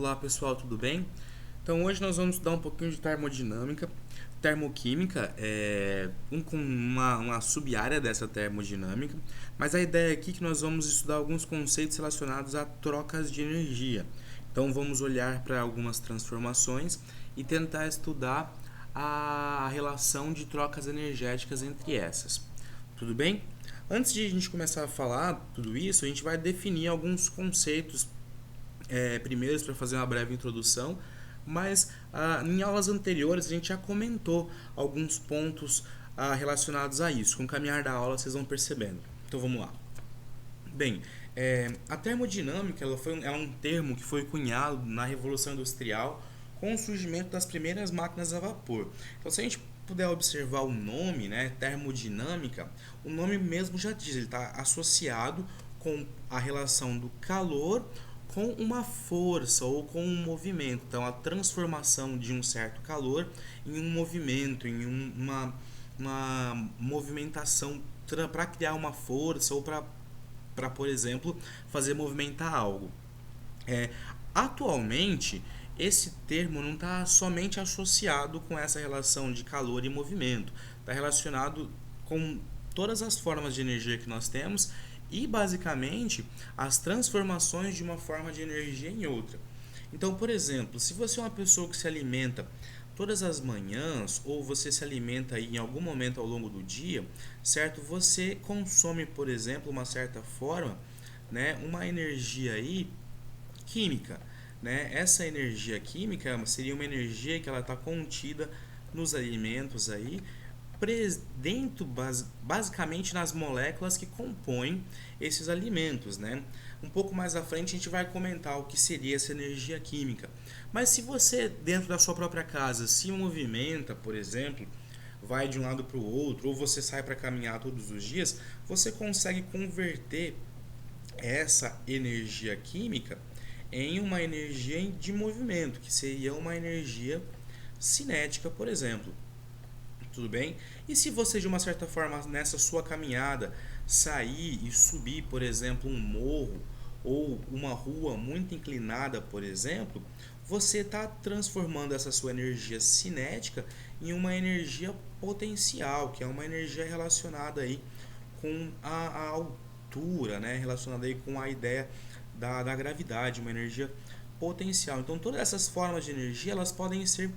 Olá pessoal, tudo bem? Então hoje nós vamos estudar um pouquinho de termodinâmica. Termoquímica é uma sub-área dessa termodinâmica, mas a ideia aqui é que nós vamos estudar alguns conceitos relacionados a trocas de energia. Então vamos olhar para algumas transformações e tentar estudar a relação de trocas energéticas entre essas. Tudo bem? Antes de a gente começar a falar tudo isso, a gente vai definir alguns conceitos primeiros para fazer uma breve introdução, mas em aulas anteriores a gente já comentou alguns pontos relacionados a isso. Com o caminhar da aula vocês vão percebendo. Então vamos lá. Bem, a termodinâmica ela é um termo que foi cunhado na Revolução Industrial com o surgimento das primeiras máquinas a vapor. Então, se a gente puder observar o nome, né, termodinâmica, o nome mesmo já diz, ele está associado com a relação do calor com uma força ou com um movimento. Então, a transformação de um certo calor em um movimento, em uma movimentação para criar uma força ou para, por exemplo, fazer movimentar algo. Atualmente, esse termo não está somente associado com essa relação de calor e movimento, está relacionado com todas as formas de energia que nós temos e, basicamente, as transformações de uma forma de energia em outra. Então, por exemplo, se você é uma pessoa que se alimenta todas as manhãs ou você se alimenta em algum momento ao longo do dia, certo? Você consome, por exemplo, uma certa forma, né, uma energia aí química, né? Essa energia química seria uma energia que ela está contida nos alimentos aí, dentro basicamente nas moléculas que compõem esses alimentos, né? Um pouco mais à frente a gente vai comentar o que seria essa energia química. Mas se você dentro da sua própria casa se movimenta, por exemplo, vai de um lado para o outro, ou você sai para caminhar todos os dias, você consegue converter essa energia química em uma energia de movimento, que seria uma energia cinética, por exemplo. Tudo bem? E se você, de uma certa forma, nessa sua caminhada, sair e subir, por exemplo, um morro ou uma rua muito inclinada, por exemplo, você está transformando essa sua energia cinética em uma energia potencial, que é uma energia relacionada aí com a altura, né? Relacionada aí com a ideia da gravidade, uma energia potencial. Então, todas essas formas de energia elas podem ser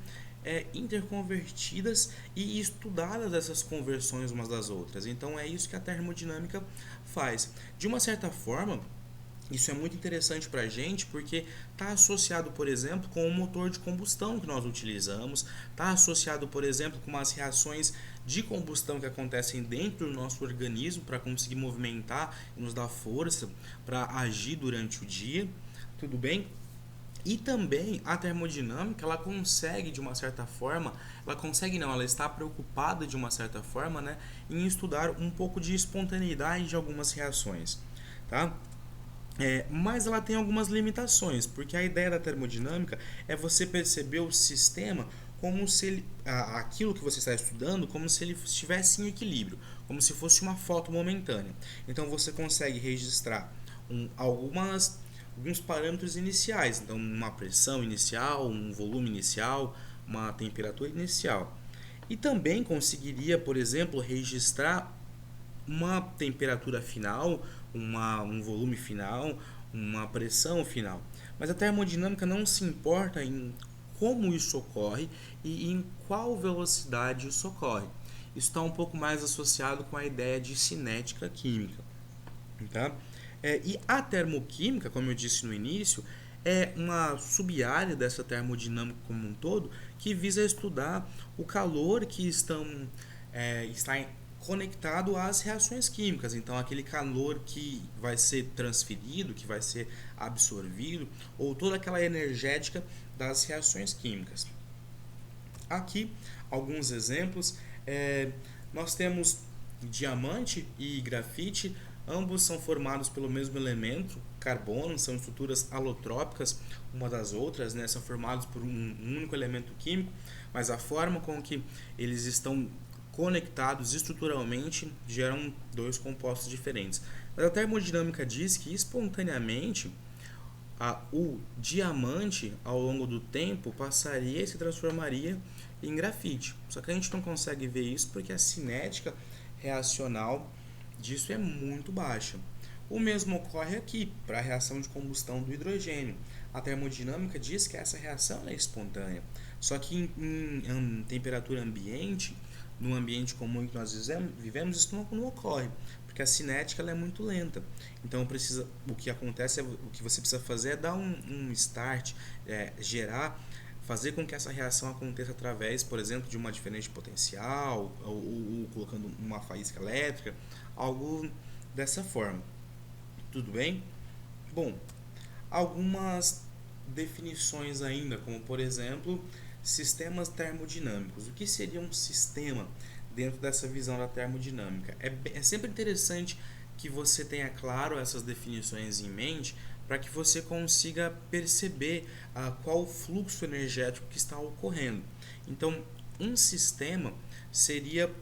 interconvertidas e estudadas essas conversões umas das outras. Então, é isso que a termodinâmica faz. De uma certa forma, isso é muito interessante para a gente porque está associado, por exemplo, com o motor de combustão que nós utilizamos, está associado, por exemplo, com as reações de combustão que acontecem dentro do nosso organismo para conseguir movimentar e nos dar força para agir durante o dia, tudo bem? E também a termodinâmica, ela consegue de uma certa forma, ela consegue não, ela está preocupada de uma certa forma, né, em estudar um pouco de espontaneidade de algumas reações, tá? Mas ela tem algumas limitações, porque a ideia da termodinâmica é você perceber o sistema como se ele, aquilo que você está estudando, como se ele estivesse em equilíbrio, como se fosse uma foto momentânea. Então você consegue registrar alguns parâmetros iniciais, então uma pressão inicial, um volume inicial, uma temperatura inicial. E também conseguiria, por exemplo, registrar uma temperatura final, um volume final, uma pressão final. Mas a termodinâmica não se importa em como isso ocorre e em qual velocidade isso ocorre. Isso está um pouco mais associado com a ideia de cinética química. Tá? E a termoquímica, como eu disse no início, é uma sub-área dessa termodinâmica como um todo que visa estudar o calor que está conectado às reações químicas. Então, aquele calor que vai ser transferido, que vai ser absorvido, ou toda aquela energética das reações químicas. Aqui, alguns exemplos. Nós temos diamante e grafite, ambos são formados pelo mesmo elemento, carbono, são estruturas alotrópicas uma das outras, né? São formados por um único elemento químico, mas a forma com que eles estão conectados estruturalmente geram dois compostos diferentes. Mas a termodinâmica diz que espontaneamente o diamante, ao longo do tempo, passaria e se transformaria em grafite. Só que a gente não consegue ver isso porque a cinética reacional disso é muito baixa. O mesmo ocorre aqui para a reação de combustão do hidrogênio. A termodinâmica diz que essa reação é espontânea. Só que em temperatura ambiente, no ambiente comum que nós vivemos, isso não ocorre, porque a cinética ela é muito lenta. Então o que acontece o que você precisa fazer é dar um start, gerar, fazer com que essa reação aconteça através, por exemplo, de uma diferença de potencial ou colocando uma faísca elétrica, algo dessa forma. Tudo bem? Bom, algumas definições ainda, como por exemplo, sistemas termodinâmicos. O que seria um sistema dentro dessa visão da termodinâmica? É sempre interessante que você tenha claro essas definições em mente para que você consiga perceber qual o fluxo energético que está ocorrendo. Então, um sistema seria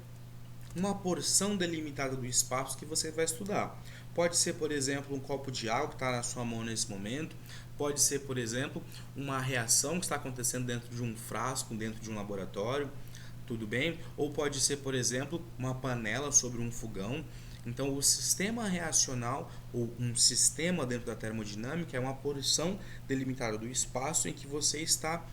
uma porção delimitada do espaço que você vai estudar. Pode ser, por exemplo, um copo de água que está na sua mão nesse momento. Pode ser, por exemplo, uma reação que está acontecendo dentro de um frasco, dentro de um laboratório. Tudo bem? Ou pode ser, por exemplo, uma panela sobre um fogão. Então, o sistema reacional ou um sistema dentro da termodinâmica é uma porção delimitada do espaço em que você está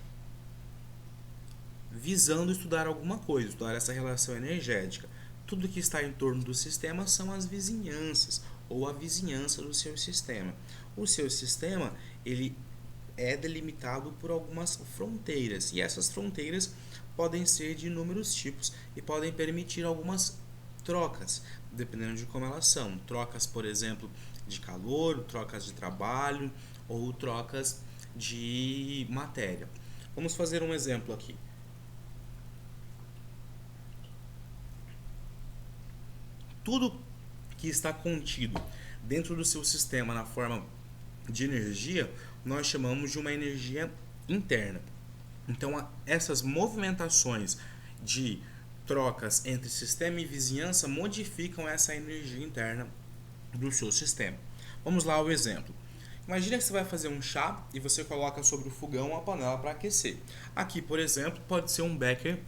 visando estudar alguma coisa, estudar essa relação energética. Tudo que está em torno do sistema são as vizinhanças ou a vizinhança do seu sistema. O seu sistema ele é delimitado por algumas fronteiras e essas fronteiras podem ser de inúmeros tipos e podem permitir algumas trocas, dependendo de como elas são. Trocas, por exemplo, de calor, trocas de trabalho ou trocas de matéria. Vamos fazer um exemplo aqui. Tudo que está contido dentro do seu sistema na forma de energia, nós chamamos de uma energia interna. Então, essas movimentações de trocas entre sistema e vizinhança modificam essa energia interna do seu sistema. Vamos lá ao exemplo. Imagina que você vai fazer um chá e você coloca sobre o fogão uma panela para aquecer. Aqui, por exemplo, pode ser um becker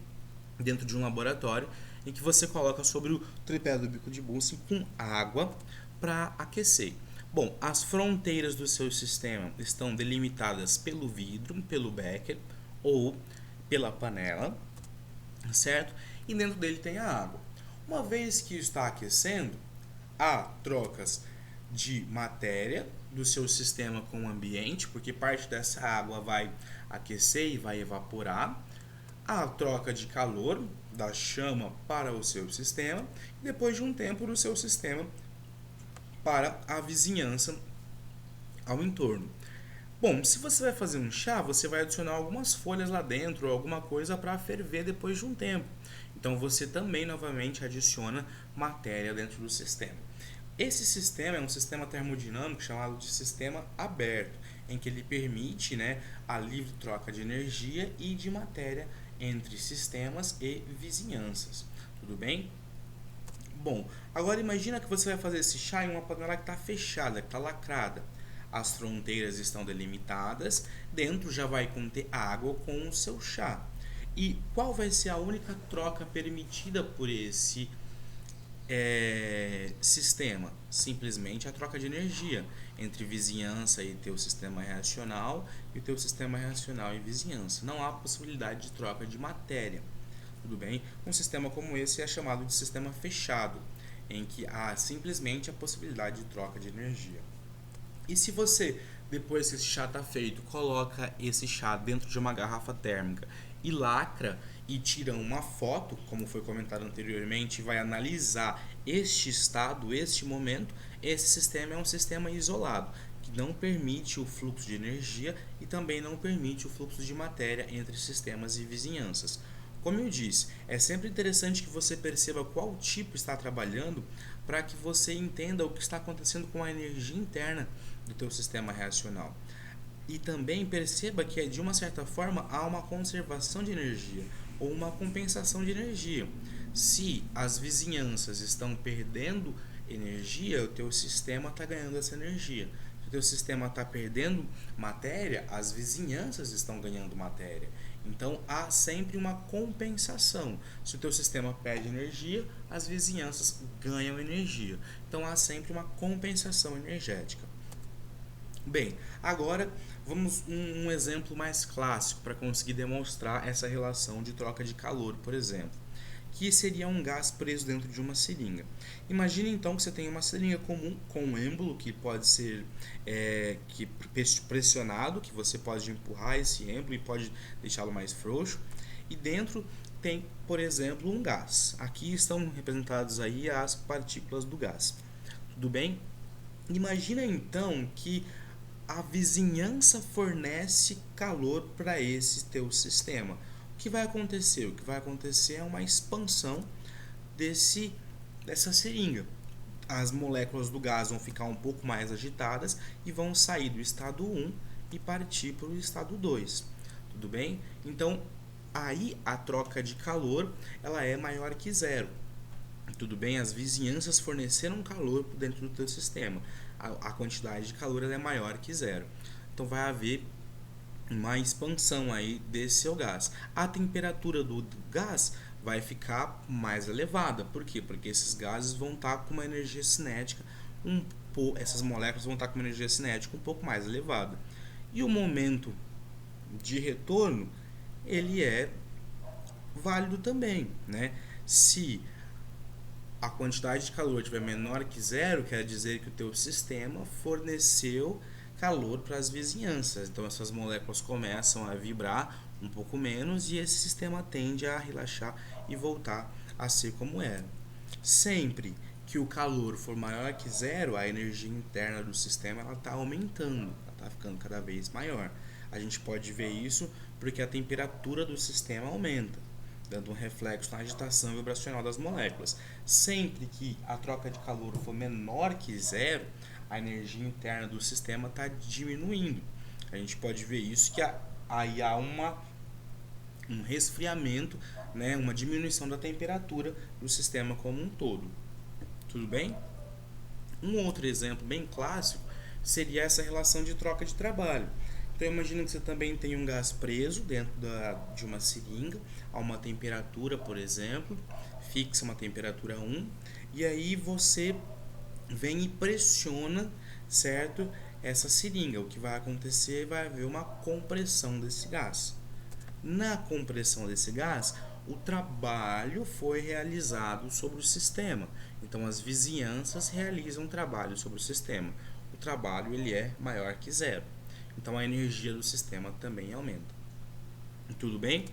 dentro de um laboratório em que você coloca sobre o tripé do bico de Bunsen com água para aquecer. Bom, as fronteiras do seu sistema estão delimitadas pelo vidro, pelo becker ou pela panela, certo? E dentro dele tem a água. Uma vez que está aquecendo, há trocas de matéria do seu sistema com o ambiente, porque parte dessa água vai aquecer e vai evaporar. A troca de calor da chama para o seu sistema e depois de um tempo do seu sistema para a vizinhança ao entorno. Bom, se você vai fazer um chá, você vai adicionar algumas folhas lá dentro ou alguma coisa para ferver depois de um tempo. Então você também novamente adiciona matéria dentro do sistema. Esse sistema é um sistema termodinâmico chamado de sistema aberto, em que ele permite, a livre troca de energia e de matéria entre sistemas e vizinhanças. Tudo bem? Bom, agora imagina que você vai fazer esse chá em uma panela que está fechada, que está lacrada. As fronteiras estão delimitadas, dentro já vai conter água com o seu chá. E qual vai ser a única troca permitida por esse sistema? Simplesmente a troca de energia entre vizinhança e teu sistema reacional e teu sistema reacional e vizinhança. Não há possibilidade de troca de matéria. Tudo bem? Um sistema como esse é chamado de sistema fechado, em que há simplesmente a possibilidade de troca de energia. E se você, depois que esse chá está feito, coloca esse chá dentro de uma garrafa térmica e lacra e tira uma foto, como foi comentado anteriormente, e vai analisar este estado, este momento, esse sistema é um sistema isolado, que não permite o fluxo de energia e também não permite o fluxo de matéria entre sistemas e vizinhanças. Como eu disse, é sempre interessante que você perceba qual tipo está trabalhando para que você entenda o que está acontecendo com a energia interna do teu sistema reacional. E também perceba que, de uma certa forma, há uma conservação de energia ou uma compensação de energia. Se as vizinhanças estão perdendo energia, o teu sistema está ganhando essa energia. o teu sistema está perdendo matéria, as vizinhanças estão ganhando matéria. Então há sempre uma compensação. Se o teu sistema perde energia, as vizinhanças ganham energia. Então há sempre uma compensação energética. Bem, agora vamos um exemplo mais clássico para conseguir demonstrar essa relação de troca de calor, por exemplo, que seria um gás preso dentro de uma seringa. Imagine então que você tem uma seringa comum com um êmbolo que pode ser pressionado, que você pode empurrar esse êmbolo e pode deixá-lo mais frouxo, e dentro tem, por exemplo, um gás. Aqui estão representadas aí as partículas do gás. Tudo bem? Imagina então que a vizinhança fornece calor para esse teu sistema. O que vai acontecer? O que vai acontecer é uma expansão dessa seringa. As moléculas do gás vão ficar um pouco mais agitadas e vão sair do estado 1 e partir para o estado 2. Tudo bem? Então, aí a troca de calor ela é maior que zero. Tudo bem? As vizinhanças forneceram calor dentro do teu sistema. A quantidade de calor ela é maior que zero. Então vai haver uma expansão aí desse seu gás. A temperatura do gás vai ficar mais elevada. Por quê? Porque esses gases vão estar com uma energia cinética essas moléculas vão estar com uma energia cinética um pouco mais elevada. E o momento de retorno ele é válido também, né? Se a quantidade de calor estiver menor que zero, quer dizer que o teu sistema forneceu calor para as vizinhanças. Então essas moléculas começam a vibrar um pouco menos e esse sistema tende a relaxar e voltar a ser como era. Sempre que o calor for maior que zero, a energia interna do sistema está aumentando, ela está ficando cada vez maior. A gente pode ver isso porque a temperatura do sistema aumenta, dando um reflexo na agitação vibracional das moléculas. Sempre que a troca de calor for menor que zero, a energia interna do sistema está diminuindo. A gente pode ver isso que aí há um resfriamento, né, uma diminuição da temperatura do sistema como um todo. Tudo bem? Um outro exemplo bem clássico seria essa relação de troca de trabalho. Então imagina que você também tem um gás preso dentro de uma seringa a uma temperatura, por exemplo, fixa uma temperatura 1, e aí você vem e pressiona, certo? Essa seringa. O que vai acontecer? Vai haver uma compressão desse gás. Na compressão desse gás, o trabalho foi realizado sobre o sistema. Então as vizinhanças realizam trabalho sobre o sistema. O trabalho ele é maior que zero. Então a energia do sistema também aumenta. Tudo bem?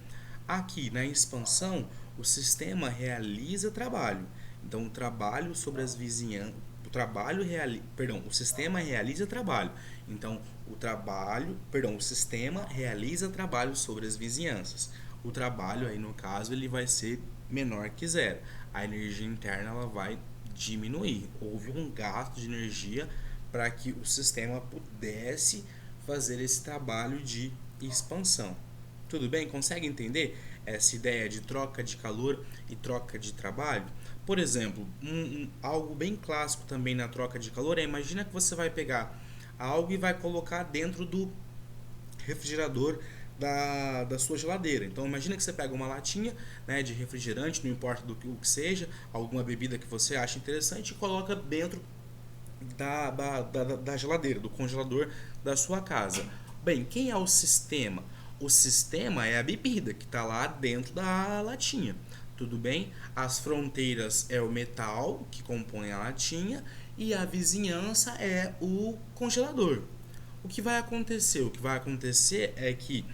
Aqui na expansão, o sistema realiza trabalho. Então o trabalho sobre as vizinhanças, o sistema realiza trabalho. Então o sistema realiza trabalho sobre as vizinhanças. O trabalho aí no caso ele vai ser menor que zero. A energia interna ela vai diminuir. Houve um gasto de energia para que o sistema pudesse fazer esse trabalho de expansão. Tudo bem? Consegue entender essa ideia de troca de calor e troca de trabalho? Por exemplo, algo bem clássico também na troca de calor é, imagina que você vai pegar algo e vai colocar dentro do refrigerador da sua geladeira. Então imagina que você pega uma latinha, né, de refrigerante, não importa o que seja, alguma bebida que você acha interessante, e coloca dentro da geladeira, do congelador da sua casa. Bem, quem é o sistema? O sistema é a bebida que está lá dentro da latinha. Tudo bem? As fronteiras é o metal que compõe a latinha e a vizinhança é o congelador. O que vai acontecer? O que vai acontecer é que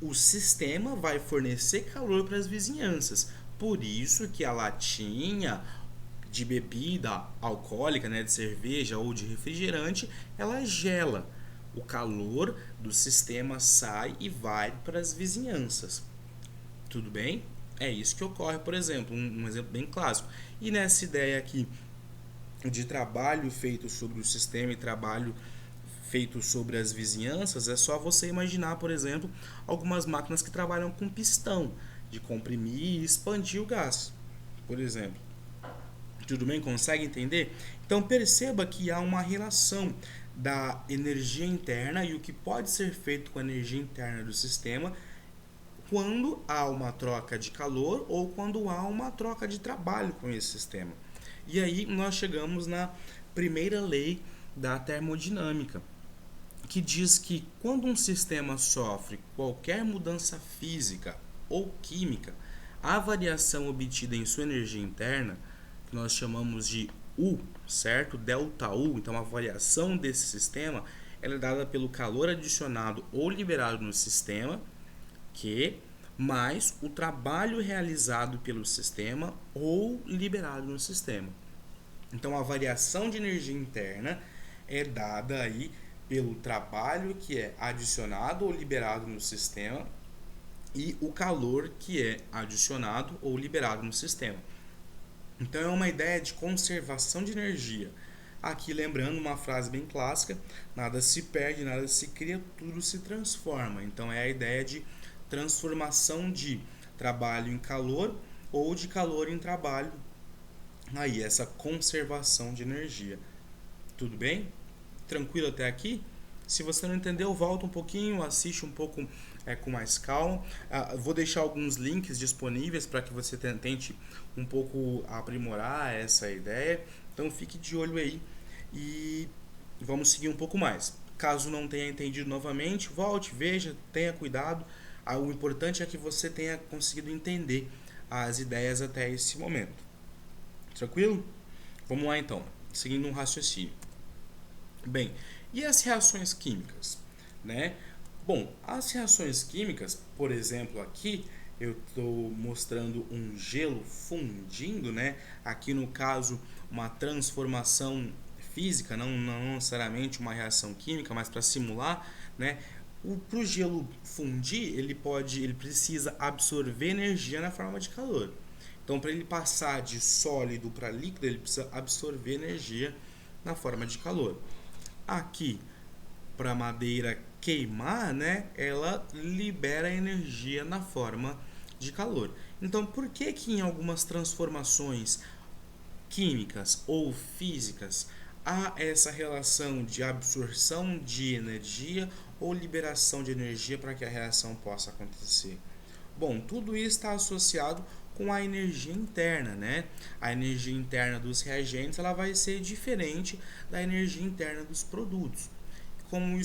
o sistema vai fornecer calor para as vizinhanças. Por isso que a latinha de bebida alcoólica, né, de cerveja ou de refrigerante, ela gela. O calor do sistema sai e vai para as vizinhanças. Tudo bem? É isso que ocorre, por exemplo, um exemplo bem clássico. E nessa ideia aqui de trabalho feito sobre o sistema e trabalho feito sobre as vizinhanças, é só você imaginar, por exemplo, algumas máquinas que trabalham com pistão, de comprimir e expandir o gás, por exemplo. Tudo bem? Consegue entender? Então perceba que há uma relação da energia interna e o que pode ser feito com a energia interna do sistema quando há uma troca de calor ou quando há uma troca de trabalho com esse sistema. E aí nós chegamos na primeira lei da termodinâmica, que diz que quando um sistema sofre qualquer mudança física ou química, a variação obtida em sua energia interna, que nós chamamos de U, certo? Delta U, então a variação desse sistema, ela é dada pelo calor adicionado ou liberado no sistema, que mais o trabalho realizado pelo sistema ou liberado no sistema. Então a variação de energia interna é dada aí pelo trabalho que é adicionado ou liberado no sistema e o calor que é adicionado ou liberado no sistema. Então é uma ideia de conservação de energia. Aqui lembrando uma frase bem clássica: nada se perde, nada se cria, tudo se transforma. Então é a ideia de transformação de trabalho em calor ou de calor em trabalho. Aí essa conservação de energia. Tudo bem? Tranquilo até aqui? Se você não entendeu, volta um pouquinho, assiste um pouco com mais calma. Vou deixar alguns links disponíveis para que você tente um pouco aprimorar essa ideia. Então fique de olho aí e vamos seguir um pouco mais. Caso não tenha entendido novamente, volte, veja, tenha cuidado. O importante é que você tenha conseguido entender as ideias até esse momento. Tranquilo? Vamos lá então, seguindo um raciocínio. Bem, e as reações químicas, né? Bom, as reações químicas, por exemplo, aqui eu estou mostrando um gelo fundindo, né? Aqui no caso, uma transformação física, não necessariamente uma reação química, mas para simular, né? Para o gelo fundir, ele precisa absorver energia na forma de calor. Então, para ele passar de sólido para líquido, ele precisa absorver energia na forma de calor. Aqui, para a madeira queimar, né, ela libera energia na forma de calor. Então, por que em algumas transformações químicas ou físicas há essa relação de absorção de energia ou liberação de energia para que a reação possa acontecer? Bom, tudo isso está associado com a energia interna, né? A energia interna dos reagentes ela vai ser diferente da energia interna dos produtos. Como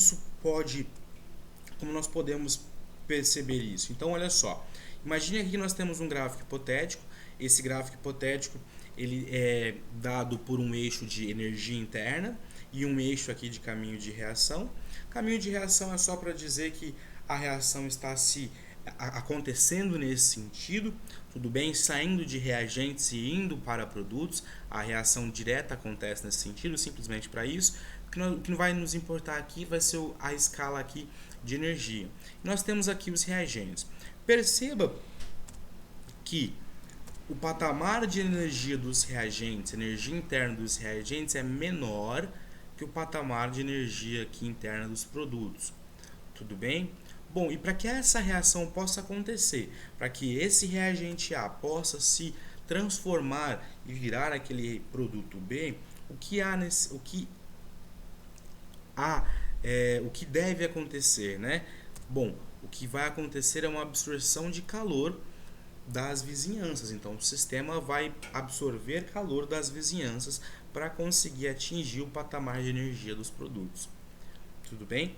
nós podemos perceber isso? Então, olha só. Imagine aqui que nós temos um gráfico hipotético. Esse gráfico hipotético ele é dado por um eixo de energia interna e um eixo aqui de caminho de reação. Caminho de reação é só para dizer que a reação está acontecendo nesse sentido, tudo bem? Saindo de reagentes e indo para produtos, a reação direta acontece nesse sentido, simplesmente para isso. O que não vai nos importar aqui vai ser a escala aqui de energia. Nós temos aqui os reagentes. Perceba que o patamar de energia dos reagentes, energia interna dos reagentes, é menor que o patamar de energia aqui interna dos produtos. Tudo bem? Bom, e para que essa reação possa acontecer, para que esse reagente A possa se transformar e virar aquele produto B, o que deve acontecer, né? Bom, o que vai acontecer é uma absorção de calor das vizinhanças. Então, o sistema vai absorver calor das vizinhanças para conseguir atingir o patamar de energia dos produtos. Tudo bem?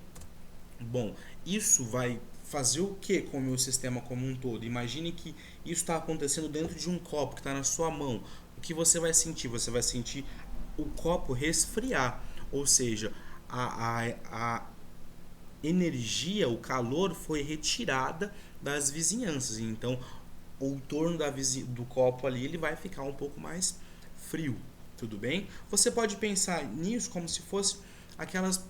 Bom, isso vai fazer o que com o meu sistema como um todo? Imagine que isso está acontecendo dentro de um copo que está na sua mão. O que você vai sentir? Você vai sentir o copo resfriar, ou seja, a energia, o calor foi retirada das vizinhanças. Então, o entorno do copo ali ele vai ficar um pouco mais frio. Tudo bem? Você pode pensar nisso como se fosse aquelas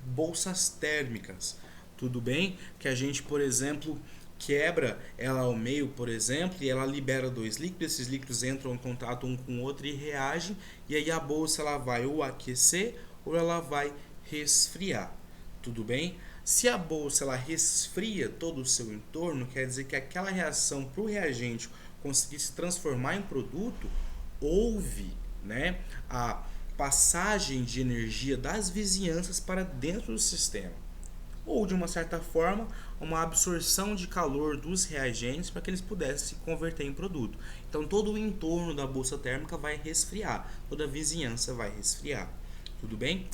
bolsas térmicas, tudo bem? Que a gente, por exemplo, quebra ela ao meio, por exemplo, e ela libera dois líquidos, esses líquidos entram em contato um com o outro e reagem, e aí a bolsa ela vai ou aquecer ou ela vai resfriar, tudo bem? Se a bolsa ela resfria todo o seu entorno, quer dizer que aquela reação para o reagente conseguir se transformar em produto, houve, né, a passagem de energia das vizinhanças para dentro do sistema, ou de uma certa forma, uma absorção de calor dos reagentes para que eles pudessem se converter em produto. Então todo o entorno da bolsa térmica vai resfriar, toda a vizinhança vai resfriar. Tudo bem?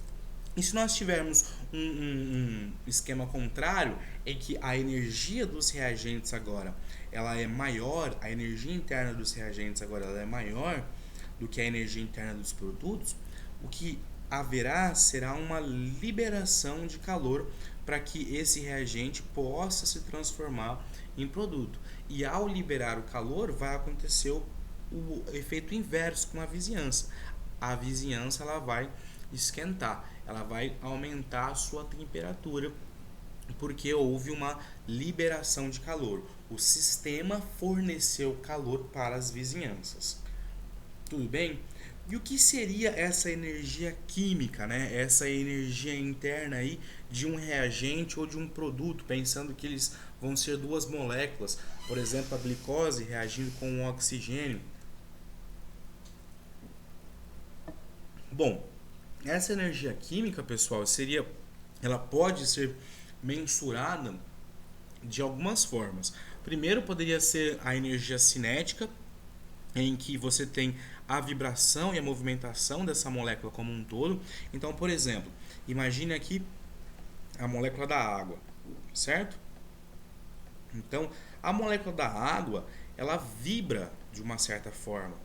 E se nós tivermos um esquema contrário, em que a energia dos reagentes agora ela é maior, a energia interna dos reagentes agora ela é maior do que a energia interna dos produtos, o que haverá será uma liberação de calor para que esse reagente possa se transformar em produto. E ao liberar o calor, vai acontecer o efeito inverso com a vizinhança. A vizinhança ela vai esquentar, ela vai aumentar a sua temperatura porque houve uma liberação de calor. O sistema forneceu calor para as vizinhanças. Tudo bem? E o que seria essa energia química, né? Essa energia interna aí de um reagente ou de um produto, pensando que eles vão ser duas moléculas, por exemplo, a glicose reagindo com o oxigênio. Bom, essa energia química, pessoal, ela pode ser mensurada de algumas formas. Primeiro poderia ser a energia cinética, em que você tem a vibração e a movimentação dessa molécula como um todo. Então, por exemplo, imagine aqui a molécula da água, certo? Então, a molécula da água, ela vibra de uma certa forma.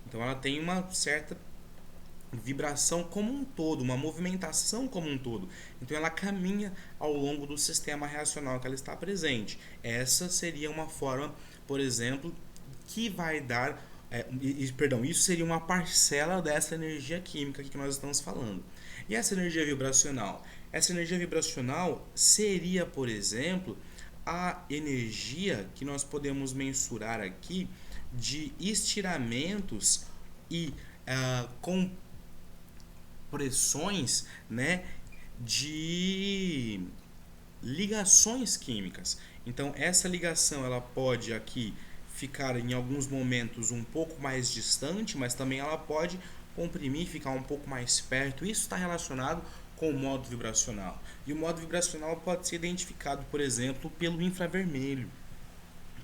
Então, ela tem uma certa vibração como um todo, uma movimentação como um todo. Então ela caminha ao longo do sistema reacional que ela está presente. Essa seria uma forma, por exemplo, que vai dar, isso seria uma parcela dessa energia química que nós estamos falando. E essa energia vibracional? Essa energia vibracional seria, por exemplo, a energia que nós podemos mensurar aqui de estiramentos e compressões, né, de ligações químicas. Então essa ligação ela pode aqui ficar em alguns momentos um pouco mais distante, mas também ela pode comprimir, ficar um pouco mais perto. Isso está relacionado com o modo vibracional. E o modo vibracional pode ser identificado, por exemplo, pelo infravermelho,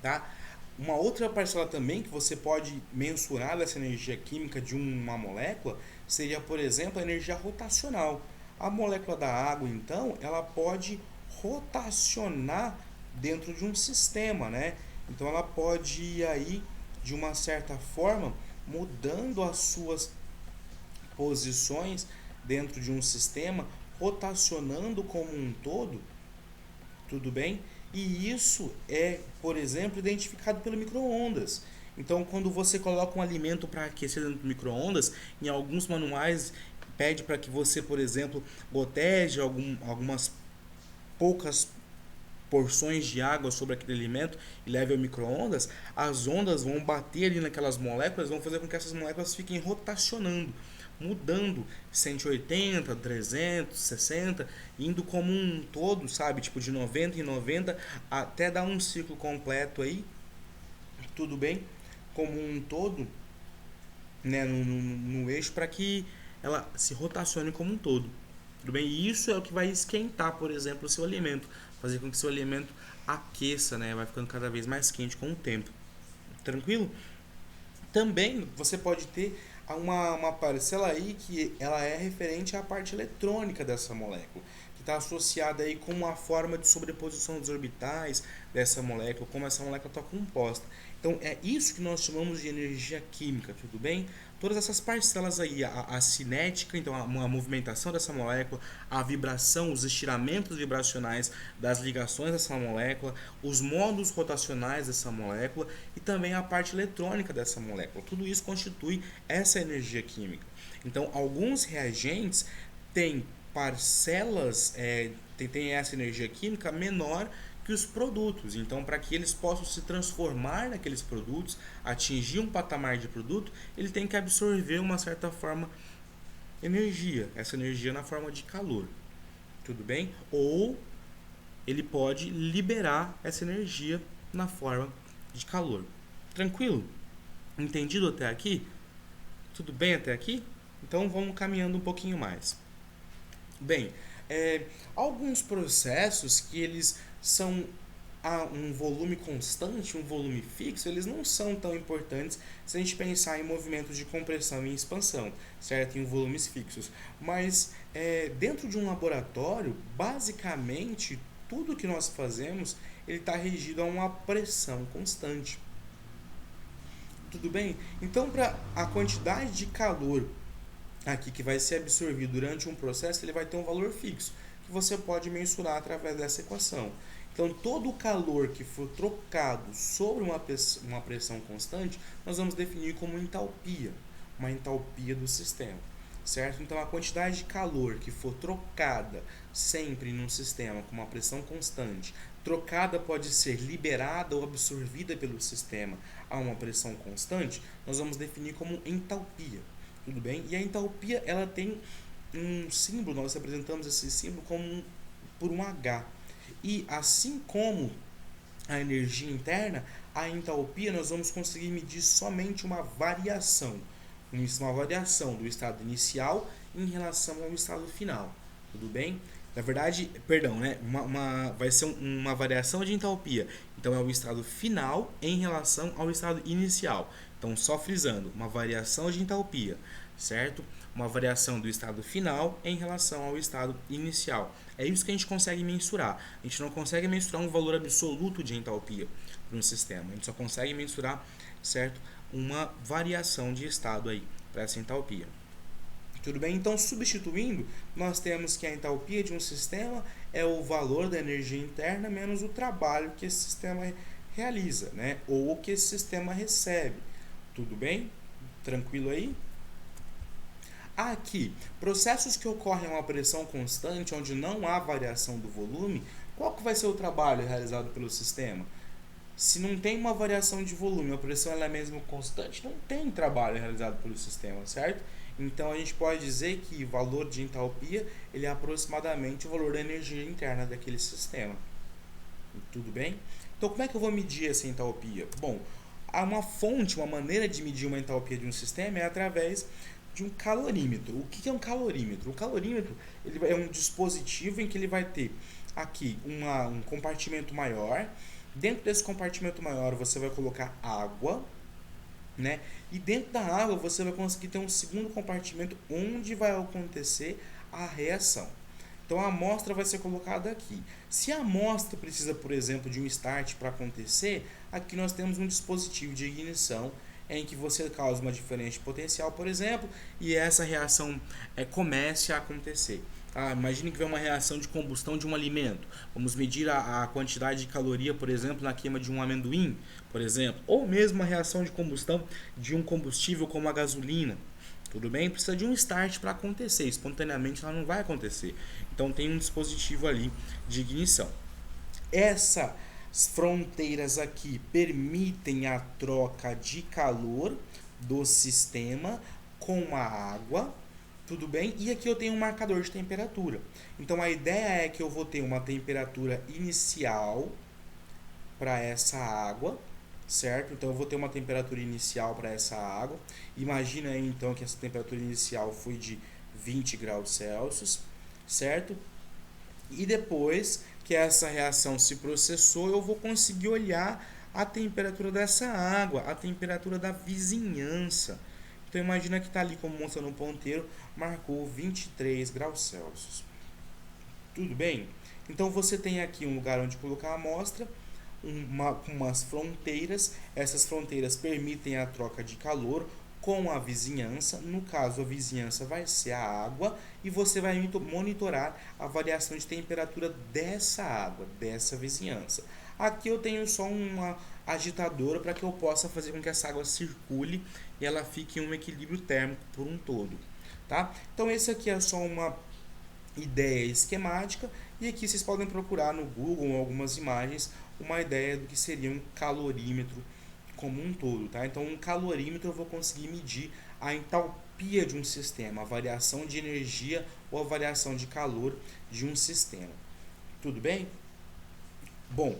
tá? Uma outra parcela também que você pode mensurar dessa energia química de uma molécula seria, por exemplo, a energia rotacional. A molécula da água, então, ela pode rotacionar dentro de um sistema, né? Então ela pode ir aí, de uma certa forma, mudando as suas posições dentro de um sistema, rotacionando como um todo, tudo bem? E isso é, por exemplo, identificado pelo micro-ondas. Então, quando você coloca um alimento para aquecer dentro do micro-ondas, em alguns manuais pede para que você, por exemplo, goteje algumas poucas porções de água sobre aquele alimento e leve ao micro-ondas, as ondas vão bater ali naquelas moléculas, vão fazer com que essas moléculas fiquem rotacionando, mudando 180, 360, indo como um todo, sabe? Tipo de 90 em 90 até dar um ciclo completo aí, tudo bem? Como um todo, né? No eixo para que ela se rotacione como um todo. Tudo bem? E isso é o que vai esquentar, por exemplo, o seu alimento, fazer com que o seu alimento aqueça, né? Vai ficando cada vez mais quente com o tempo. Tranquilo? Também você pode ter uma parcela aí que ela é referente à parte eletrônica dessa molécula, que está associada aí com a forma de sobreposição dos orbitais dessa molécula, como essa molécula está composta. Então é isso que nós chamamos de energia química, tudo bem? Todas essas parcelas aí, a cinética, então a movimentação dessa molécula, a vibração, os estiramentos vibracionais das ligações dessa molécula, os modos rotacionais dessa molécula e também a parte eletrônica dessa molécula. Tudo isso constitui essa energia química. Então, alguns reagentes têm parcelas, tem essa energia química menor que os produtos. Então, para que eles possam se transformar naqueles produtos, atingir um patamar de produto, ele tem que absorver uma certa forma energia, essa energia na forma de calor. Tudo bem? Ou ele pode liberar essa energia na forma de calor. Tranquilo? Entendido até aqui? Tudo bem até aqui? Então vamos caminhando um pouquinho mais. Bem, alguns processos que eles são a um volume constante, um volume fixo, eles não são tão importantes se a gente pensar em movimentos de compressão e expansão, certo? Em volumes fixos. Mas dentro de um laboratório, basicamente, tudo que nós fazemos ele está regido a uma pressão constante. Tudo bem? Então, para a quantidade de calor aqui que vai ser absorvido durante um processo, ele vai ter um valor fixo, que você pode mensurar através dessa equação. Então, todo o calor que for trocado sobre uma pressão constante, nós vamos definir como entalpia, uma entalpia do sistema, certo? Então, a quantidade de calor que for trocada sempre num sistema com uma pressão constante, trocada pode ser liberada ou absorvida pelo sistema a uma pressão constante, nós vamos definir como entalpia. Tudo bem? E a entalpia ela tem um símbolo, nós representamos esse símbolo como por um H. E assim como a energia interna, a entalpia nós vamos conseguir medir somente uma variação do estado inicial em relação ao estado final. Tudo bem? Na verdade, perdão, né? Vai ser uma variação de entalpia. Então é o estado final em relação ao estado inicial. Então, só frisando, uma variação de entalpia, certo? Uma variação do estado final em relação ao estado inicial. É isso que a gente consegue mensurar. A gente não consegue mensurar um valor absoluto de entalpia para um sistema. A gente só consegue mensurar, certo? Uma variação de estado aí para essa entalpia. Tudo bem? Então, substituindo, nós temos que a entalpia de um sistema é o valor da energia interna menos o trabalho que esse sistema realiza, né? Ou o que esse sistema recebe. Tudo bem? Tranquilo aí? Aqui, processos que ocorrem a uma pressão constante, onde não há variação do volume, qual que vai ser o trabalho realizado pelo sistema? Se não tem uma variação de volume, a pressão ela é mesmo constante, não tem trabalho realizado pelo sistema, certo? Então a gente pode dizer que o valor de entalpia ele é aproximadamente o valor da energia interna daquele sistema. Tudo bem? Então como é que eu vou medir essa entalpia? Bom, há uma fonte, uma maneira de medir uma entalpia de um sistema é através de um calorímetro. O que é um calorímetro? O calorímetro ele é um dispositivo em que ele vai ter aqui um compartimento maior. Dentro desse compartimento maior você vai colocar água, né? E dentro da água você vai conseguir ter um segundo compartimento onde vai acontecer a reação. Então a amostra vai ser colocada aqui. Se a amostra precisa, por exemplo, de um start para acontecer, aqui nós temos um dispositivo de ignição em que você causa uma diferença de potencial, por exemplo, e essa reação comece a acontecer. Imagine que vem uma reação de combustão de um alimento. Vamos medir a quantidade de caloria, por exemplo, na queima de um amendoim, por exemplo, ou mesmo uma reação de combustão de um combustível como a gasolina. Tudo bem? Precisa de um start para acontecer. Espontaneamente ela não vai acontecer. Então tem um dispositivo ali de ignição. Essas fronteiras aqui permitem a troca de calor do sistema com a água. Tudo bem? E aqui eu tenho um marcador de temperatura. Então a ideia é que eu vou ter uma temperatura inicial para essa água, certo? Então eu vou ter uma temperatura inicial para essa água. Imagina aí então que essa temperatura inicial foi de 20 graus Celsius, certo? E depois que essa reação se processou, eu vou conseguir olhar a temperatura dessa água, a temperatura da vizinhança. Então imagina que está ali como mostrando no ponteiro, marcou 23 graus Celsius. Tudo bem? Então você tem aqui um lugar onde colocar a amostra, umas fronteiras. Essas fronteiras permitem a troca de calor com a vizinhança. No caso, a vizinhança vai ser a água e você vai monitorar a variação de temperatura dessa água, dessa vizinhança. Aqui eu tenho só uma agitadora para que eu possa fazer com que essa água circule e ela fique em um equilíbrio térmico por um todo, tá? Então esse aqui é só uma ideia esquemática e aqui vocês podem procurar no Google ou algumas imagens uma ideia do que seria um calorímetro como um todo, tá? Então um calorímetro eu vou conseguir medir a entalpia de um sistema, a variação de energia ou a variação de calor de um sistema. Tudo bem? Bom,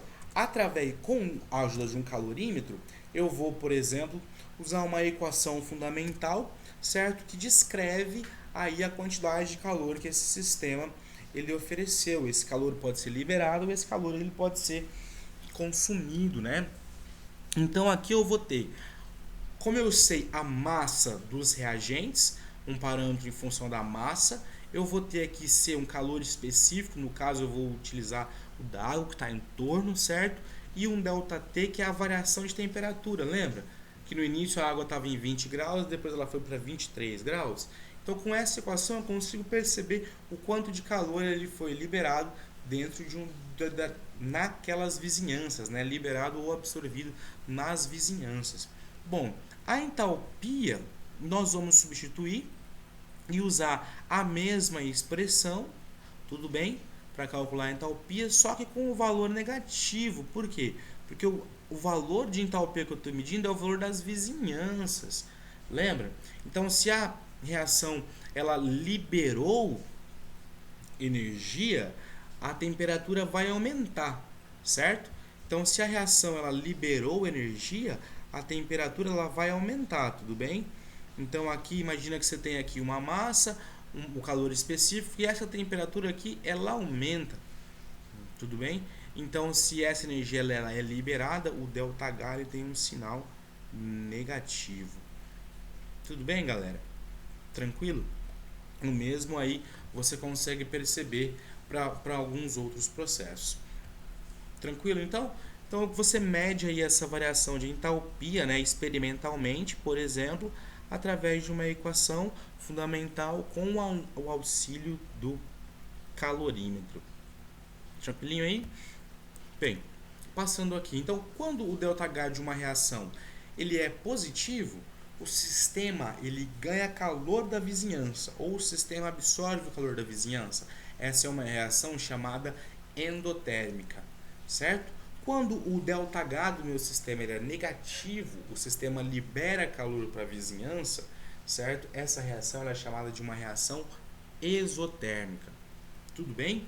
com a ajuda de um calorímetro, eu vou, por exemplo, usar uma equação fundamental, certo? Que descreve aí a quantidade de calor que esse sistema ele ofereceu. Esse calor pode ser liberado, esse calor ele pode ser consumido, né? Então aqui eu vou ter, como eu sei a massa dos reagentes, um parâmetro em função da massa, eu vou ter aqui ser um calor específico, no caso eu vou utilizar o da água que está em torno, certo? E um ΔT que é a variação de temperatura, lembra? Que no início a água estava em 20 graus, depois ela foi para 23 graus. Então com essa equação eu consigo perceber o quanto de calor ele foi liberado dentro de naquelas vizinhanças, né? Liberado ou absorvido nas vizinhanças. Bom, a entalpia nós vamos substituir e usar a mesma expressão, tudo bem? Para calcular a entalpia, só que com o valor negativo. Por quê? Porque o valor de entalpia que eu estou medindo é o valor das vizinhanças. Lembra? Então, se a reação ela liberou energia, a temperatura vai aumentar, certo? Então, se a reação ela liberou energia, a temperatura ela vai aumentar, tudo bem? Então, aqui imagina que você tem aqui uma massa, um calor específico e essa temperatura aqui ela aumenta, tudo bem? Então, se essa energia ela é liberada, o ΔH ele tem um sinal negativo. Tudo bem, galera? Tranquilo? O mesmo aí você consegue perceber para alguns outros processos. Tranquilo, então? Então você mede aí essa variação de entalpia, né, experimentalmente, por exemplo, através de uma equação fundamental com o auxílio do calorímetro. Tranquilinho aí? Bem, passando aqui. Então, quando o ΔH de uma reação ele é positivo, o sistema ele ganha calor da vizinhança, ou o sistema absorve o calor da vizinhança. Essa é uma reação chamada endotérmica, certo? Quando o ΔH do meu sistema ele é negativo, o sistema libera calor para a vizinhança, certo? Essa reação ela é chamada de uma reação exotérmica. Tudo bem?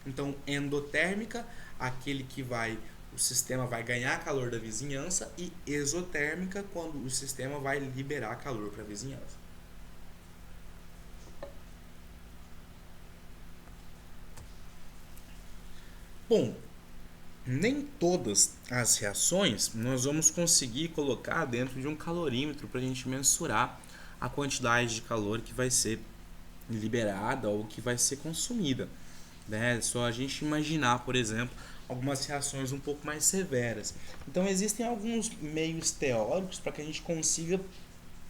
Então, endotérmica, aquele que o sistema vai ganhar calor da vizinhança, e exotérmica, quando o sistema vai liberar calor para a vizinhança. Bom, nem todas as reações nós vamos conseguir colocar dentro de um calorímetro para a gente mensurar a quantidade de calor que vai ser liberada ou que vai ser consumida, né? Só a gente imaginar, por exemplo, algumas reações um pouco mais severas. Então existem alguns meios teóricos para que a gente consiga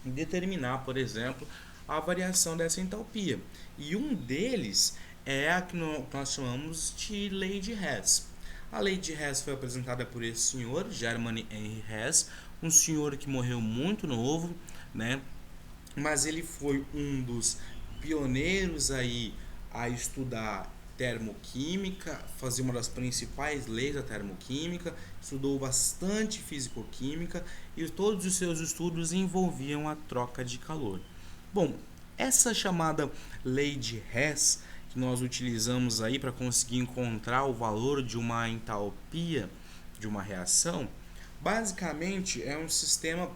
determinar, por exemplo, a variação dessa entalpia. E um deles é a que nós chamamos de lei de Hess. A lei de Hess foi apresentada por esse senhor, Germany Henry Hess, um senhor que morreu muito novo, né? Mas ele foi um dos pioneiros aí a estudar termoquímica, fazia uma das principais leis da termoquímica, estudou bastante fisicoquímica e todos os seus estudos envolviam a troca de calor. Bom, essa chamada lei de Hess que nós utilizamos aí para conseguir encontrar o valor de uma entalpia de uma reação, basicamente é um sistema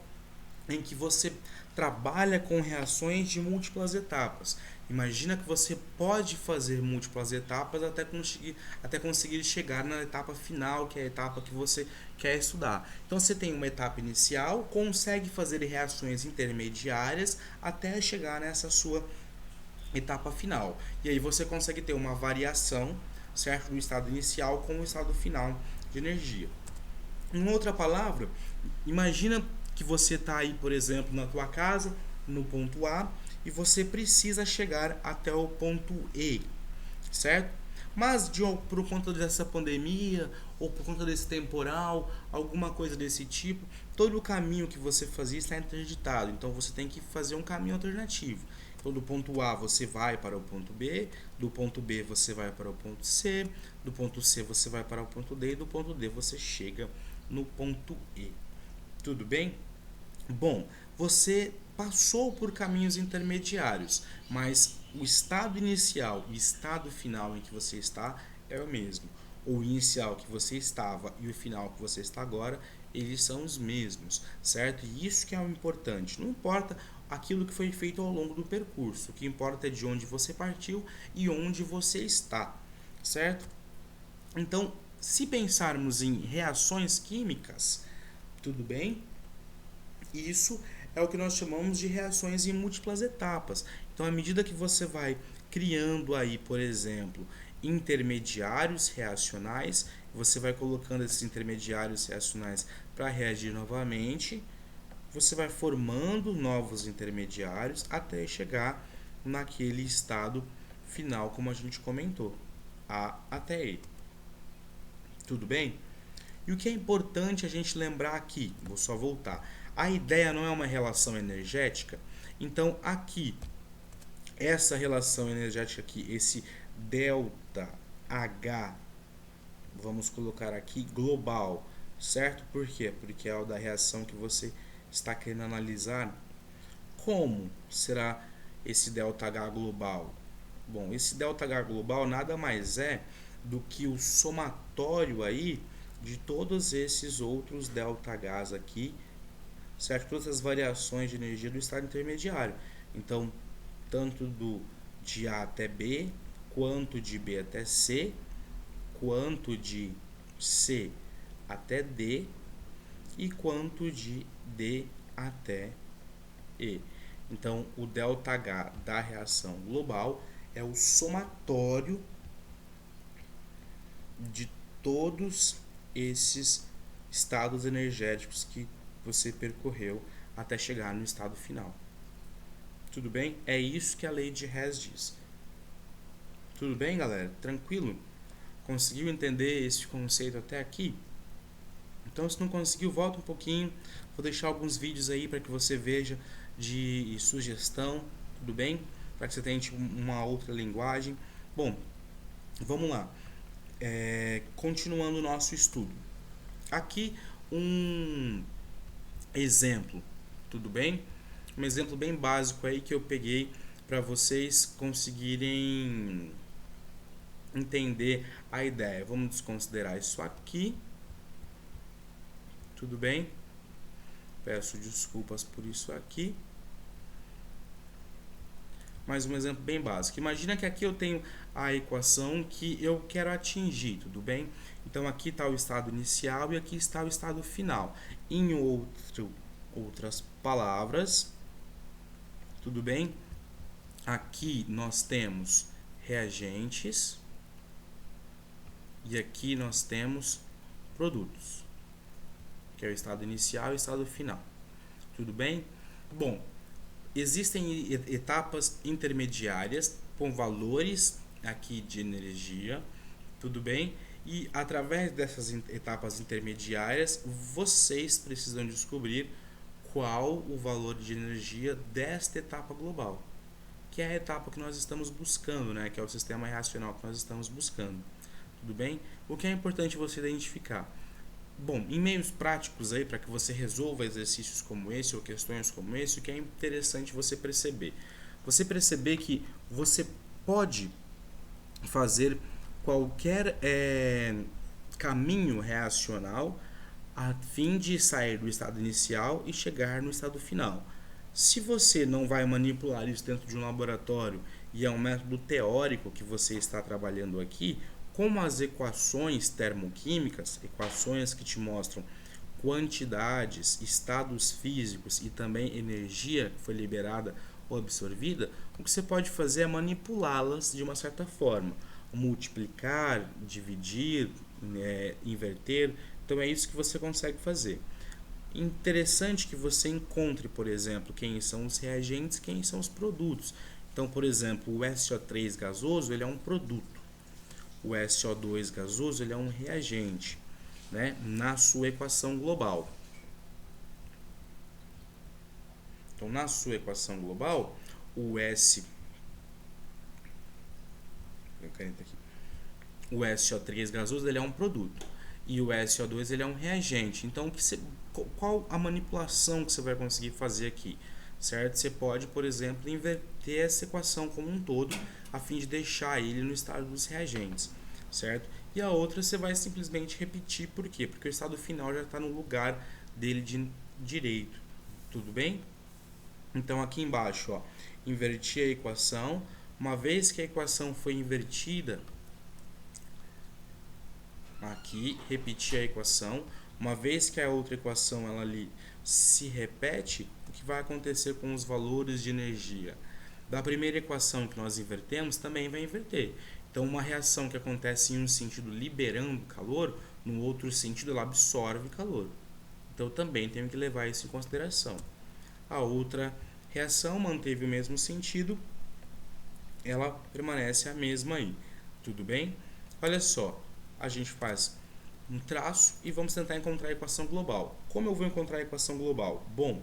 em que você trabalha com reações de múltiplas etapas. Imagina que você pode fazer múltiplas etapas até conseguir chegar na etapa final, que é a etapa que você quer estudar. Então você tem uma etapa inicial, consegue fazer reações intermediárias até chegar nessa sua etapa final. E aí você consegue ter uma variação, certo, do estado inicial com o estado final de energia. Em outra palavra, imagina que você está aí, por exemplo, na tua casa, no ponto A, e você precisa chegar até o ponto E, certo? Mas por conta dessa pandemia, ou por conta desse temporal, alguma coisa desse tipo, todo o caminho que você fazia está interditado. Então você tem que fazer um caminho alternativo. Então do ponto A você vai para o ponto B, do ponto B você vai para o ponto C, do ponto C você vai para o ponto D, e do ponto D você chega no ponto E. Tudo bem? Bom, você passou por caminhos intermediários, mas o estado inicial e o estado final em que você está é o mesmo. O inicial que você estava e o final que você está agora eles são os mesmos, certo? E isso que é o importante. Não importa aquilo que foi feito ao longo do percurso, o que importa é de onde você partiu e onde você está, certo? Então, se pensarmos em reações químicas, tudo bem? Isso é o que nós chamamos de reações em múltiplas etapas. Então, à medida que você vai criando aí, por exemplo, intermediários reacionais, você vai colocando esses intermediários reacionais para reagir novamente, você vai formando novos intermediários até chegar naquele estado final, como a gente comentou, A até E. Tudo bem? E o que é importante a gente lembrar aqui, vou só voltar, a ideia não é uma relação energética, então aqui, essa relação energética aqui, esse delta H, vamos colocar aqui global, certo? Por quê? Porque é o da reação que você está querendo analisar. Como será esse ΔH global? Bom, esse ΔH global nada mais é do que o somatório aí de todos esses outros ΔHs aqui, certo? Todas as variações de energia do estado intermediário. Então, tanto de A até B, quanto de B até C, quanto de C até D e quanto de D até E. Então, o ΔH da reação global é o somatório de todos esses estados energéticos que você percorreu até chegar no estado final. Tudo bem? É isso que a lei de Hess diz. Tudo bem, galera? Tranquilo? Conseguiu entender esse conceito até aqui? Então, se não conseguiu, volta um pouquinho. Vou deixar alguns vídeos aí para que você veja de sugestão, tudo bem? Para que você tenha uma outra linguagem. Bom, vamos lá. Continuando o nosso estudo. Aqui um exemplo, tudo bem? Um exemplo bem básico aí que eu peguei para vocês conseguirem entender a ideia. Vamos desconsiderar isso aqui. Tudo bem? Peço desculpas por isso aqui. Mais um exemplo bem básico. Imagina que aqui eu tenho a equação que eu quero atingir, tudo bem? Então aqui está o estado inicial e aqui está o estado final. Em outras palavras, tudo bem? Aqui nós temos reagentes e aqui nós temos produtos, que é o estado inicial e o estado final. Tudo bem? Bom, existem etapas intermediárias com valores aqui de energia, tudo bem? E através dessas etapas intermediárias, vocês precisam descobrir qual o valor de energia desta etapa global, que é a etapa que nós estamos buscando, né? Que é o sistema reacional que nós estamos buscando. Tudo bem? O que é importante você identificar? Bom, em meios práticos aí para que você resolva exercícios como esse ou questões como esse, o que é interessante você perceber? Você perceber que você pode fazer qualquer caminho reacional a fim de sair do estado inicial e chegar no estado final. Se você não vai manipular isso dentro de um laboratório e é um método teórico que você está trabalhando aqui, como as equações termoquímicas, equações que te mostram quantidades, estados físicos e também energia que foi liberada ou absorvida, o que você pode fazer é manipulá-las de uma certa forma, multiplicar, dividir, inverter. Então é isso que você consegue fazer. Interessante que você encontre, por exemplo, quem são os reagentes, quem são os produtos. Então, por exemplo, o SO3 gasoso, ele é um produto. O SO2 gasoso, ele é um reagente, né, na sua equação global. Então, na sua equação global, o SO3 gasoso, ele é um produto. E o SO2, ele é um reagente. Então, qual a manipulação que você vai conseguir fazer aqui? Certo? Você pode, por exemplo, inverter essa equação como um todo, a fim de deixar ele no estado dos reagentes. certo? E a outra você vai simplesmente repetir, por quê? Porque o estado final já está no lugar dele de direito, tudo bem? Então aqui embaixo, ó, inverti a equação. Uma vez que a equação foi invertida, aqui repeti a equação. Uma vez que a outra equação ela ali se repete, o que vai acontecer com os valores de energia? Da primeira equação que nós invertemos, também vai inverter. Então, uma reação que acontece em um sentido liberando calor, no outro sentido ela absorve calor. Então, também tenho que levar isso em consideração. A outra reação manteve o mesmo sentido, ela permanece a mesma aí. Tudo bem? Olha só, a gente faz um traço e vamos tentar encontrar a equação global. Como eu vou encontrar a equação global? Bom,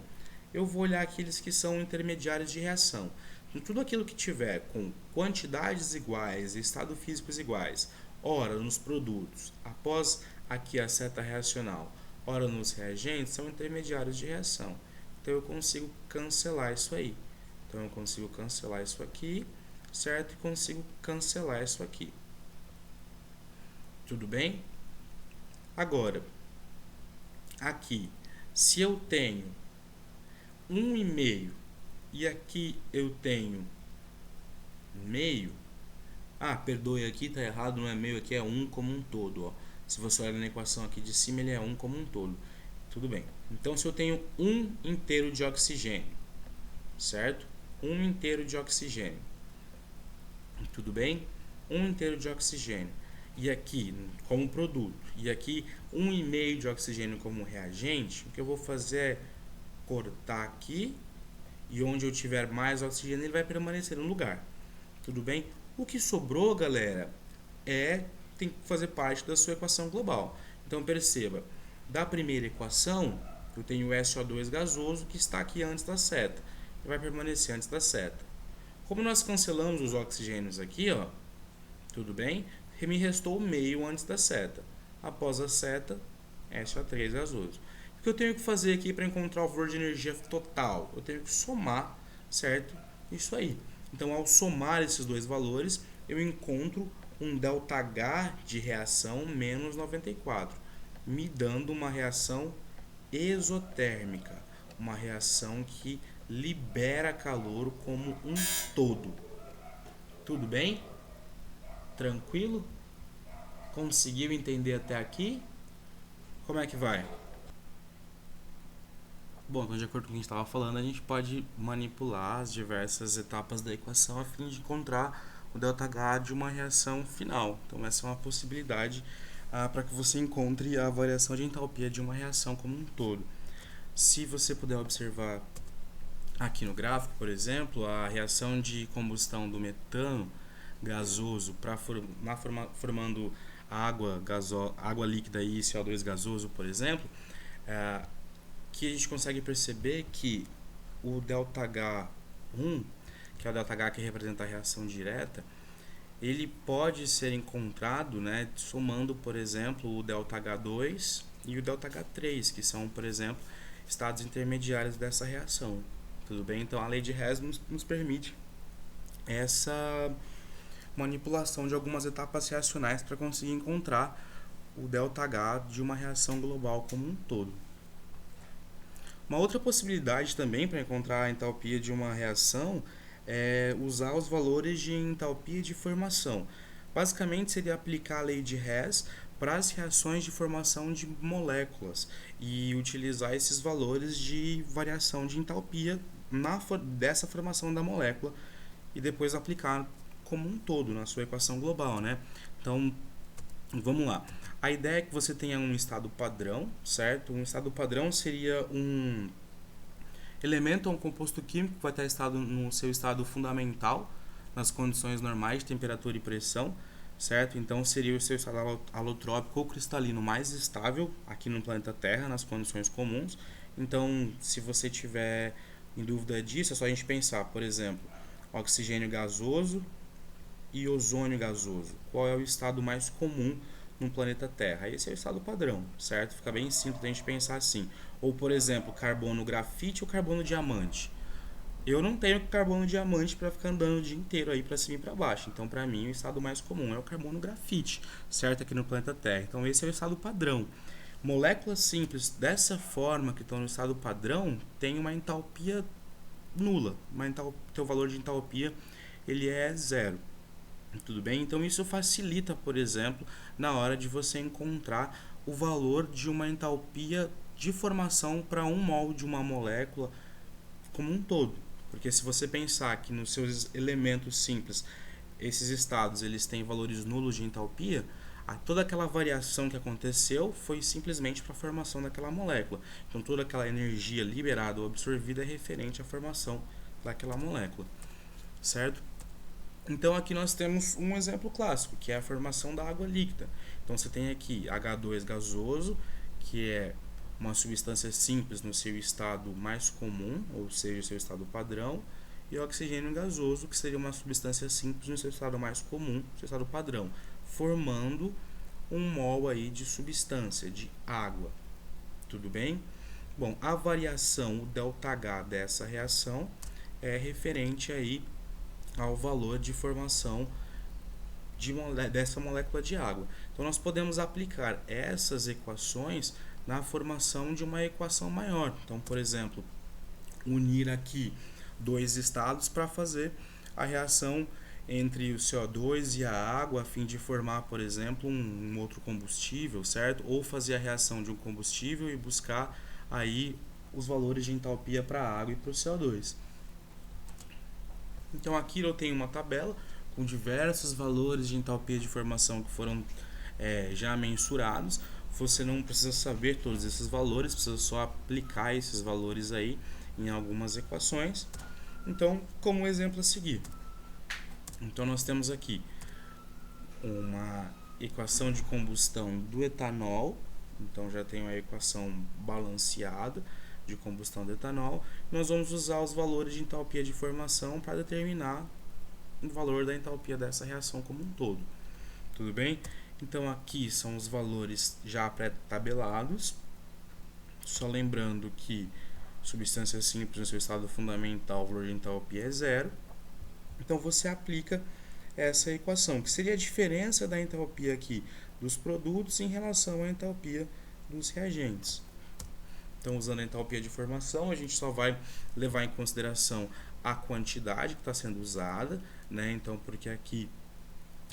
eu vou olhar aqueles que são intermediários de reação. Então, tudo aquilo que tiver com quantidades iguais e estados físicos iguais, ora nos produtos, após aqui a seta reacional, ora nos reagentes, são intermediários de reação. Então eu consigo cancelar isso aí. Então eu consigo cancelar isso aqui, certo? E consigo cancelar isso aqui. Tudo bem? Agora, aqui, se eu tenho 1,5 e aqui eu tenho meio, perdoe, aqui está errado, não é meio, aqui é 1 como um todo, ó. Se você olhar na equação aqui de cima, ele é 1 como um todo. Tudo bem. Então, se eu tenho 1 inteiro de oxigênio, certo? 1 inteiro de oxigênio. Tudo bem? 1 inteiro de oxigênio. E aqui, como produto, e aqui 1,5 de oxigênio como reagente, o que eu vou fazer é cortar aqui, e onde eu tiver mais oxigênio, ele vai permanecer no lugar. Tudo bem? O que sobrou, galera, tem que fazer parte da sua equação global. Então, perceba, da primeira equação, eu tenho o SO2 gasoso, que está aqui antes da seta, e vai permanecer antes da seta. Como nós cancelamos os oxigênios aqui, ó, tudo bem? Me restou o meio antes da seta. Após a seta, SO3 gasoso. O que eu tenho que fazer aqui para encontrar o valor de energia total? Eu tenho que somar, certo? Isso aí. Então, ao somar esses dois valores, eu encontro um ΔH de reação menos 94, me dando uma reação exotérmica, uma reação que libera calor como um todo. Tudo bem? Tranquilo? Conseguiu entender até aqui? Como é que vai? Bom, então, de acordo com o que a gente estava falando, a gente pode manipular as diversas etapas da equação a fim de encontrar o ΔH de uma reação final. Então, essa é uma possibilidade para que você encontre a variação de entalpia de uma reação como um todo. Se você puder observar aqui no gráfico, por exemplo, a reação de combustão do metano gasoso formando água líquida e CO2 gasoso, por exemplo, que a gente consegue perceber que o ΔH1, que é o ΔH que representa a reação direta, ele pode ser encontrado, né, somando, por exemplo, o ΔH2 e o ΔH3, que são, por exemplo, estados intermediários dessa reação. Tudo bem? Então, a lei de Hess nos permite essa manipulação de algumas etapas reacionais para conseguir encontrar o ΔH de uma reação global como um todo. Uma outra possibilidade também para encontrar a entalpia de uma reação é usar os valores de entalpia de formação. Basicamente seria aplicar a lei de Hess para as reações de formação de moléculas e utilizar esses valores de variação de entalpia dessa formação da molécula e depois aplicar como um todo na sua equação global, né? Então, vamos lá. A ideia é que você tenha um estado padrão, certo? Um estado padrão seria um elemento ou um composto químico que vai estar no seu estado fundamental, nas condições normais de temperatura e pressão, certo? Então seria o seu estado alotrópico ou cristalino mais estável aqui no planeta Terra, nas condições comuns. Então, se você tiver em dúvida disso, é só a gente pensar, por exemplo, oxigênio gasoso e ozônio gasoso. Qual é o estado mais comum no planeta Terra? Esse é o estado padrão, certo? Fica bem simples a gente pensar assim. Ou, por exemplo, carbono grafite ou carbono diamante. Eu não tenho carbono diamante para ficar andando o dia inteiro aí para cima e para baixo. Então, para mim, o estado mais comum é o carbono grafite, certo? Aqui no planeta Terra. Então, esse é o estado padrão. Moléculas simples dessa forma que estão no estado padrão têm uma entalpia nula. Teu valor de entalpia ele é zero. Tudo bem? Então, isso facilita, por exemplo, na hora de você encontrar o valor de uma entalpia de formação para um mol de uma molécula como um todo. Porque se você pensar que nos seus elementos simples, esses estados eles têm valores nulos de entalpia, toda aquela variação que aconteceu foi simplesmente para a formação daquela molécula. Então toda aquela energia liberada ou absorvida é referente à formação daquela molécula, certo? Então aqui nós temos um exemplo clássico, que é a formação da água líquida. Então você tem aqui H2 gasoso, que é uma substância simples no seu estado mais comum, ou seja, o seu estado padrão, e oxigênio gasoso, que seria uma substância simples no seu estado mais comum, seu estado padrão, formando um mol aí de substância, de água. Tudo bem? Bom, a variação, o ΔH dessa reação é referente aí ao valor de formação dessa molécula de água. Então nós podemos aplicar essas equações na formação de uma equação maior. Então, por exemplo, unir aqui dois estados para fazer a reação entre o CO2 e a água a fim de formar, por exemplo, um outro combustível, certo? Ou fazer a reação de um combustível e buscar aí os valores de entalpia para a água e para o CO2. Então aqui eu tenho uma tabela com diversos valores de entalpia de formação que foram já mensurados. Você não precisa saber todos esses valores, precisa só aplicar esses valores aí em algumas equações. Então, como exemplo a seguir. Então nós temos aqui uma equação de combustão do etanol. Então já tem uma equação balanceada de combustão do etanol. Nós vamos usar os valores de entalpia de formação para determinar o valor da entalpia dessa reação como um todo. Tudo bem? Então aqui são os valores já pré-tabelados. Só lembrando que substância simples no seu estado fundamental, o valor de entalpia é zero. Então você aplica essa equação, que seria a diferença da entalpia aqui dos produtos em relação à entalpia dos reagentes. Então, usando a entalpia de formação, a gente só vai levar em consideração a quantidade que está sendo usada, né? Então, porque aqui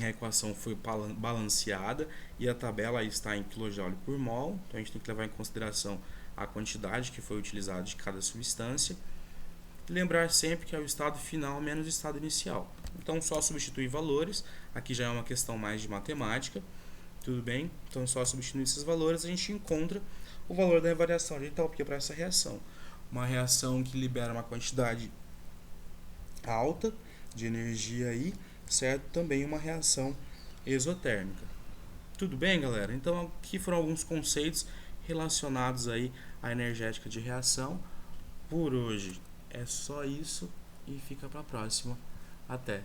a equação foi balanceada e a tabela está em kJ por mol, então a gente tem que levar em consideração a quantidade que foi utilizada de cada substância. Lembrar sempre que é o estado final menos o estado inicial. Então, só substituir valores, aqui já é uma questão mais de matemática, tudo bem? Então, só substituir esses valores, a gente encontra o valor da variação de entalpia para essa reação. Uma reação que libera uma quantidade alta de energia aí, certo? Também uma reação exotérmica. Tudo bem, galera? Então, aqui foram alguns conceitos relacionados aí à energética de reação. Por hoje é só isso e fica para a próxima. Até!